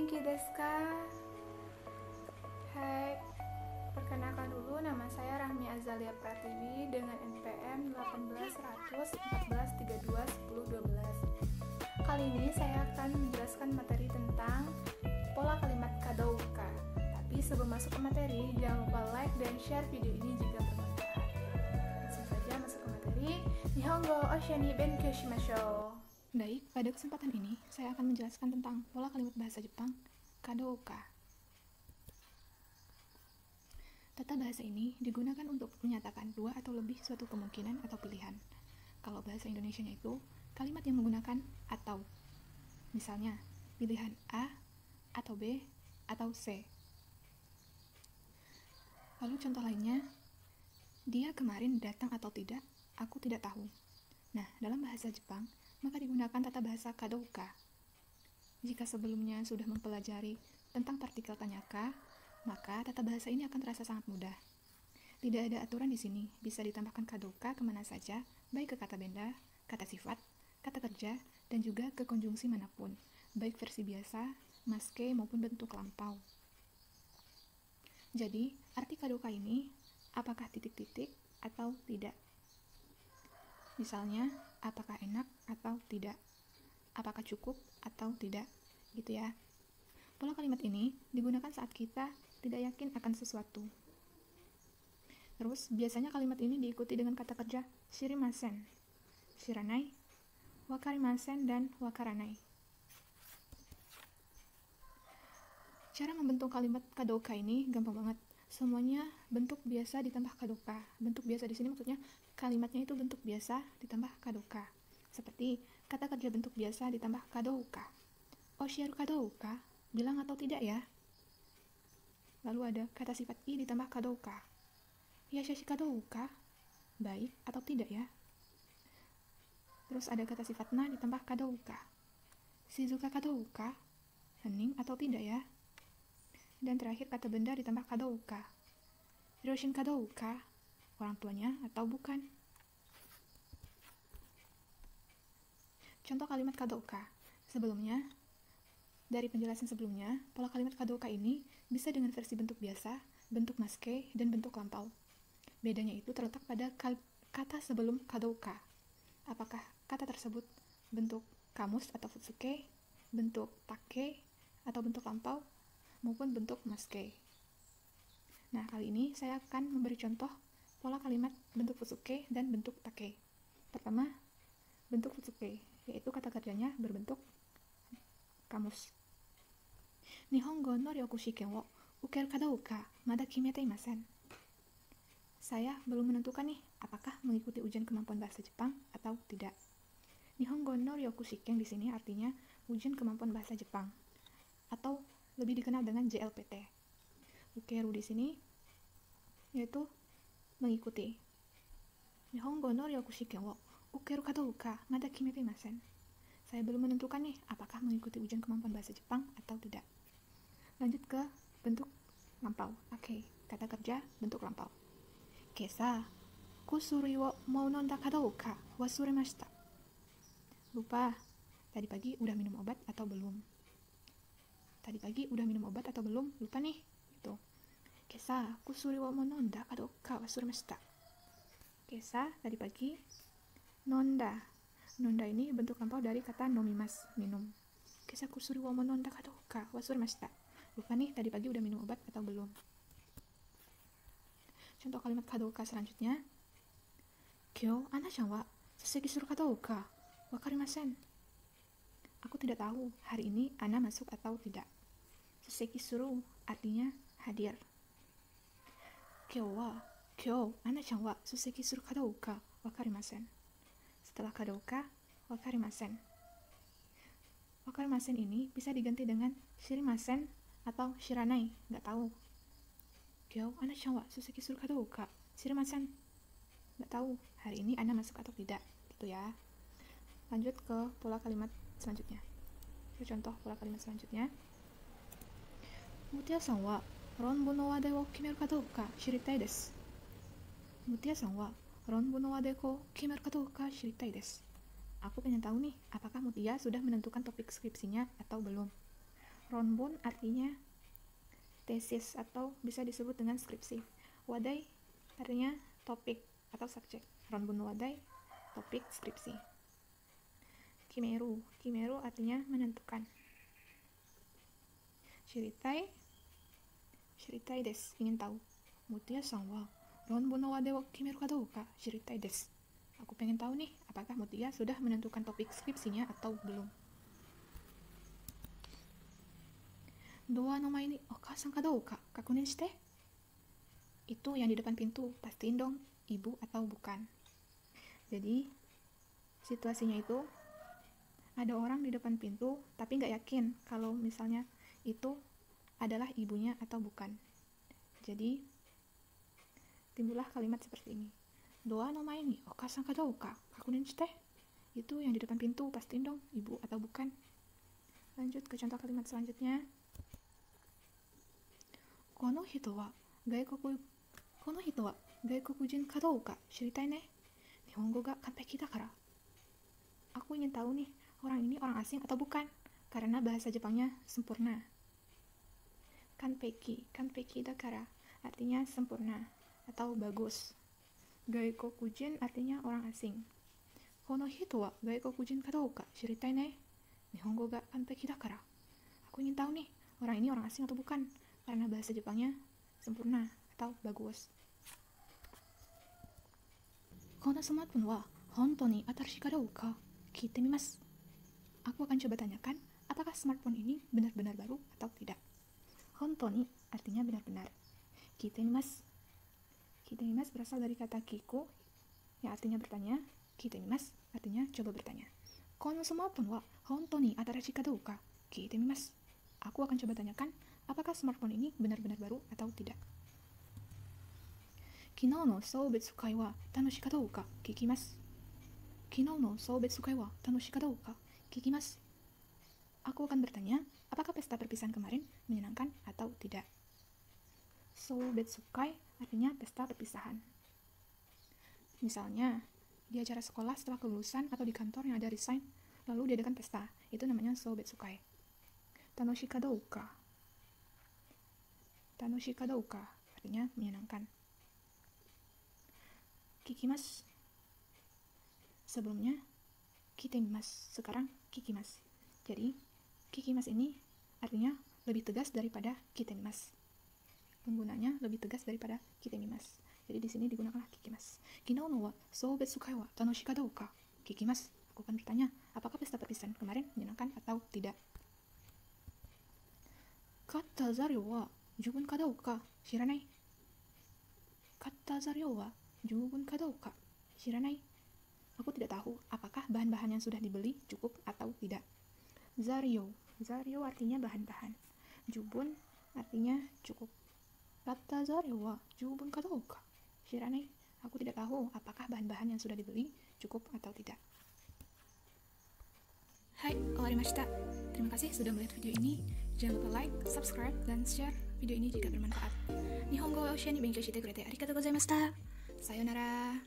Genki desu ka? Hai, perkenalkan dulu nama saya Rahmi Azalia Pratiwi dengan NPM 18.100.14.32.10.12. Kali ini saya akan menjelaskan materi tentang pola kalimat kadouka. Tapi sebelum masuk ke materi, jangan lupa like dan share video ini jika bermanfaat. Langsung saja masuk ke materi. Nihongo Oshi ni benkyou shimashou. Baik, pada kesempatan ini saya akan menjelaskan tentang pola kalimat bahasa Jepang kadouka. Tata bahasa ini digunakan untuk menyatakan dua atau lebih suatu kemungkinan atau pilihan. Kalau bahasa Indonesianya itu kalimat yang menggunakan atau. Misalnya, pilihan A atau B atau C. Lalu contoh lainnya, dia kemarin datang atau tidak, aku tidak tahu. Nah, dalam bahasa Jepang, maka digunakan tata bahasa kadouka. Jika sebelumnya sudah mempelajari tentang partikel tanyaka, maka tata bahasa ini akan terasa sangat mudah. Tidak ada aturan di sini, bisa ditambahkan kadouka kemana saja, baik ke kata benda, kata sifat, kata kerja, dan juga ke konjungsi manapun, baik versi biasa, maske maupun bentuk lampau. Jadi, arti kadouka ini, apakah titik-titik atau tidak? Misalnya, apakah enak atau tidak? Apakah cukup atau tidak? Gitu ya. Pola kalimat ini digunakan saat kita tidak yakin akan sesuatu. Terus, biasanya kalimat ini diikuti dengan kata kerja shirimasen, shiranai, wakarimasen, dan wakaranai. Cara membentuk kalimat kadouka ini gampang banget. Semuanya bentuk biasa ditambah kadouka. Bentuk biasa di sini maksudnya kalimatnya itu bentuk biasa ditambah kadouka. Seperti kata kerja bentuk biasa ditambah kadouka. Oshieru kadouka, bilang atau tidak ya. Lalu ada kata sifat i ditambah kadouka. Yashashi kadouka, baik atau tidak ya. Terus ada kata sifat na ditambah kadouka. Shizuka kadouka, hening atau tidak ya. Dan terakhir kata benda ditambah kadouka. Hiroshin kadouka, orang tuanya atau bukan. Contoh kalimat kadouka. Sebelumnya, dari penjelasan sebelumnya, pola kalimat kadouka ini bisa dengan versi bentuk biasa, bentuk maske, dan bentuk lampau. Bedanya itu terletak pada kata sebelum kadouka. Apakah kata tersebut bentuk kamus atau futsuke, bentuk take, atau bentuk lampau, maupun bentuk maske. Nah, kali ini saya akan memberi contoh pola kalimat bentuk futsuke dan bentuk take. Pertama, bentuk futsuke, yaitu kata kerjanya berbentuk kamus. Nihongo no ryoku shiken wo ukeru kadouka mada kimete imasen. Saya belum menentukan nih, apakah mengikuti ujian kemampuan bahasa Jepang atau tidak. Nihongo no ryoku shiken di sini artinya ujian kemampuan bahasa Jepang, atau lebih dikenal dengan JLPT. Ukeru di sini yaitu mengikuti. Nihongo no ryoku shiken wo ukeru kadouka mada kimete imasen. Saya belum menentukan nih apakah mengikuti ujian kemampuan bahasa Jepang atau tidak. Lanjut ke bentuk lampau. Oke, kata kerja bentuk lampau. Kesa kusuri wo mau nonda kadouka wasuremashita. Lupa, tadi pagi udah minum obat atau belum? Tadi pagi udah minum obat atau belum? Lupa nih. Gitu. Kesa kusuri wa mo nonda kadouka wasuremashita. Kesa tadi pagi. Nonda. Nonda ini bentuk lampau dari kata nomimas, minum. Kesa kusuri wa mo nonda kadouka wasuremashita. Lupa nih tadi pagi udah minum obat atau belum? Contoh kalimat kadouka selanjutnya. Kyou ana-chan wa suseki suru kadouka wakarimasen. Aku tidak tahu hari ini Ana masuk atau tidak. Suseki suru artinya hadir. Kyou Ana-chan wa suseki suru kadouka wakarimasen. Setelah kadouka, wakarimasen. Wakarimasen ini bisa diganti dengan shirimasen atau shiranai, nggak tahu. Kyou Ana-chan wa suseki suru kadouka shirimasen. Nggak tahu hari ini Ana masuk atau tidak. Gitu ya. Lanjut ke pola kalimat selanjutnya. Contoh pola kalimat selanjutnya. Mutia-san wa ronbon no wade wo kimeru kadouka shiritai desu. Mutia-san wa ronbon no wade wo kimeru kadouka shiritai desu. Aku pengen tahu nih, apakah Mutia sudah menentukan topik skripsinya atau belum? Ronbun artinya tesis atau bisa disebut dengan skripsi. Wadai artinya topik atau subjek. Ronbun no wadai, topik skripsi. Kimeru artinya menentukan. Shiritai desu, ingin tahu. Mutia-san wa ronbun no wadai wo kimeru ka douka shiritai desu. Aku pengen tahu nih, apakah Mutia sudah menentukan topik skripsinya atau belum. Doa no mae ni okasan ka douka kakunin shite. Itu yang di depan pintu, pastiin dong ibu atau bukan. Jadi situasinya itu ada orang di depan pintu tapi nggak yakin kalau misalnya itu adalah ibunya atau bukan. Jadi timbullah kalimat seperti ini. Doa no mae ni okasan ka douka kakunin shite. Itu yang di depan pintu, pastiin dong ibu atau bukan. Lanjut ke contoh kalimat selanjutnya. Kono hito wa gaikokujin ka douka shiritai ne. Nihongo ga kanpeki dakara. Aku ingin tahu nih, orang ini orang asing atau bukan, karena bahasa Jepangnya sempurna. Kanpeki dakara artinya sempurna atau bagus. Gaikokujin artinya orang asing. Kono hito wa gaikokujin ka douka shiritai ne. Nihongo ga kanpeki dakara. Aku ingin tahu nih, orang ini orang asing atau bukan, karena bahasa Jepangnya sempurna atau bagus. Kono smartphone wa hontou ni atarashi ka douka kiite mimasu. Aku akan coba tanyakan apakah smartphone ini benar-benar baru atau tidak. Hontou ni artinya benar-benar. Kiite mimasu berasal dari kata kiku yang artinya bertanya. Kiite mimasu artinya coba bertanya. Kono smartphone wa hontou ni atarashi ka douka kiite mimasu. Aku akan coba tanyakan apakah smartphone ini benar-benar baru atau tidak. Kinou no soubetsukai wa tanoshi ka douka kikimasu. Aku akan bertanya, apakah pesta perpisahan kemarin menyenangkan atau tidak. Soubetsukai artinya pesta perpisahan. Misalnya, di acara sekolah setelah kelulusan atau di kantor yang ada resign, lalu diadakan pesta. Itu namanya soubetsukai. Tanoshi ka douka artinya menyenangkan. Kikimasu sebelumnya kiite mimasu, sekarang kikimasu. Jadi kikimasu ini artinya lebih tegas daripada kiite mimasu. Penggunanya lebih tegas daripada kiite mimasu. Jadi di sini digunakanlah kikimasu. Kinou no wa soubetsukai wa tanoshi ka douka kikimasu. Aku akan bertanya, apakah pesta perpisahan kemarin menyenangkan atau tidak. Katta zaryou wa jubun ka douka shiranai. Aku tidak tahu apakah bahan-bahan yang sudah dibeli cukup atau tidak. Zaryou artinya bahan-bahan. Jubun artinya cukup. Katta zaryou wa jubun ka douka shiranai. Aku tidak tahu apakah bahan-bahan yang sudah dibeli cukup atau tidak. Hai, owarimashita. Terima kasih sudah melihat video ini. Jangan lupa like, subscribe, dan share video ini jika bermanfaat. Nihongo wa oshia ni benkyou shite kurete arigatou gozaimashita. Sayonara.